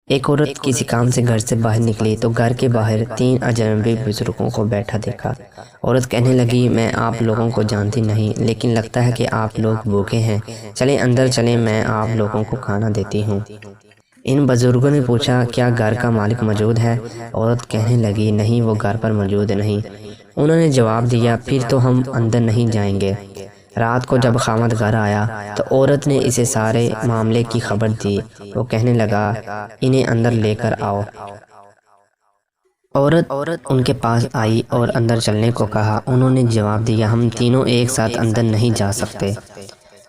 ایک عورت کسی کام سے گھر سے باہر نکلی تو گھر کے باہر 3 اجنبی بزرگوں کو بیٹھا دیکھا۔ عورت کہنے لگی، میں آپ لوگوں کو جانتی نہیں، لیکن لگتا ہے کہ آپ لوگ بھوکے ہیں، چلیں اندر چلیں، میں آپ لوگوں کو کھانا دیتی ہوں۔ ان بزرگوں نے پوچھا، کیا گھر کا مالک موجود ہے؟ عورت کہنے لگی، نہیں، وہ گھر پر موجود نہیں۔ انہوں نے جواب دیا، پھر تو ہم اندر نہیں جائیں گے۔ رات کو جب خاوند گھر آیا تو عورت نے اسے سارے معاملے کی خبر دی۔ وہ کہنے لگا، انہیں اندر لے کر آؤ۔ عورت ان کے پاس آئی اور اندر چلنے کو کہا۔ انہوں نے جواب دیا، ہم تینوں ایک ساتھ اندر نہیں جا سکتے۔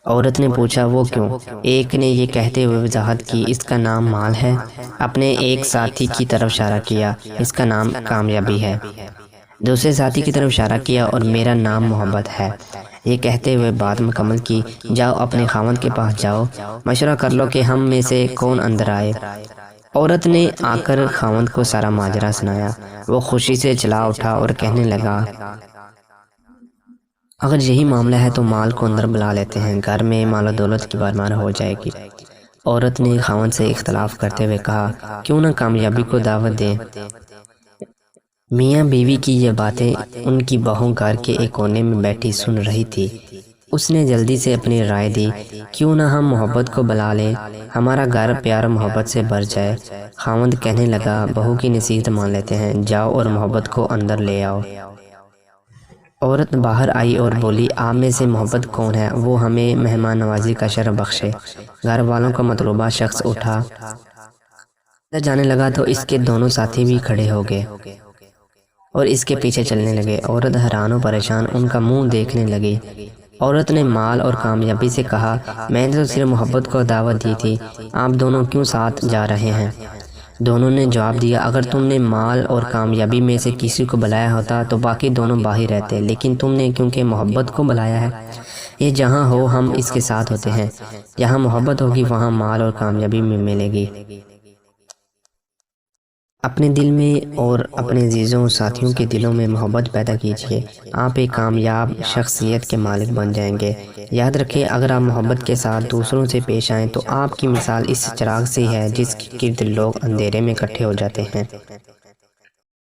عورت نے پوچھا، وہ کیوں؟ ایک نے یہ کہتے ہوئے وضاحت کی، اس کا نام مال ہے۔ اپنے ایک ساتھی کی طرف اشارہ کیا، اس کا نام کامیابی ہے۔ دوسرے ساتھی کی طرف اشارہ کیا، اور میرا نام محبت ہے۔ یہ کہتے ہوئے بات مکمل کی، جاؤ اپنے خاوند کے پاس جاؤ، مشورہ کر لو کہ ہم میں سے کون اندر آئے۔ عورت نے آ کر خاوند کو سارا ماجرا سنایا۔ وہ خوشی سے چلا اٹھا اور کہنے لگا، اگر یہی معاملہ ہے تو مال کو اندر بلا لیتے ہیں، گھر میں مال و دولت کی بھرمار ہو جائے گی۔ عورت نے خاوند سے اختلاف کرتے ہوئے کہا، کیوں نہ کامیابی کو دعوت دیں؟ میاں بیوی کی یہ باتیں ان کی بہو گھر کے ایک کونے میں بیٹھی سن رہی تھی۔ اس نے جلدی سے اپنی رائے دی، کیوں نہ ہم محبت کو بلا لیں، ہمارا گھر پیار محبت سے بھر جائے۔ خاوند کہنے لگا، بہو کی نصیحت مان لیتے ہیں، جاؤ اور محبت کو اندر لے آؤ۔ عورت باہر آئی اور بولی، آپ میں سے محبت کون ہے؟ وہ ہمیں مہمان نوازی کا شرف بخشے۔ گھر والوں کا مطلوبہ شخص اٹھا اندر جانے لگا تو اس کے دونوں ساتھی بھی کھڑے ہو گئے اور اس کے پیچھے چلنے لگے۔ عورت حیران و پریشان ان کا منہ دیکھنے لگی۔ عورت نے مال اور کامیابی سے کہا، میں نے تو صرف محبت کو دعوت دی تھی، آپ دونوں کیوں ساتھ جا رہے ہیں؟ دونوں نے جواب دیا، اگر تم نے مال اور کامیابی میں سے کسی کو بلایا ہوتا تو باقی دونوں باہر رہتے، لیکن تم نے کیونکہ محبت کو بلایا ہے، یہ جہاں ہو ہم اس کے ساتھ ہوتے ہیں۔ جہاں محبت ہوگی وہاں مال اور کامیابی میں ملے گی۔ اپنے دل میں اور اپنے عزیزوں و ساتھیوں کے دلوں میں محبت پیدا کیجیے، آپ ایک کامیاب شخصیت کے مالک بن جائیں گے۔ یاد رکھیں، اگر آپ محبت کے ساتھ دوسروں سے پیش آئیں تو آپ کی مثال اس چراغ سے ہے جس کے گرد لوگ اندھیرے میں اکٹھے ہو جاتے ہیں۔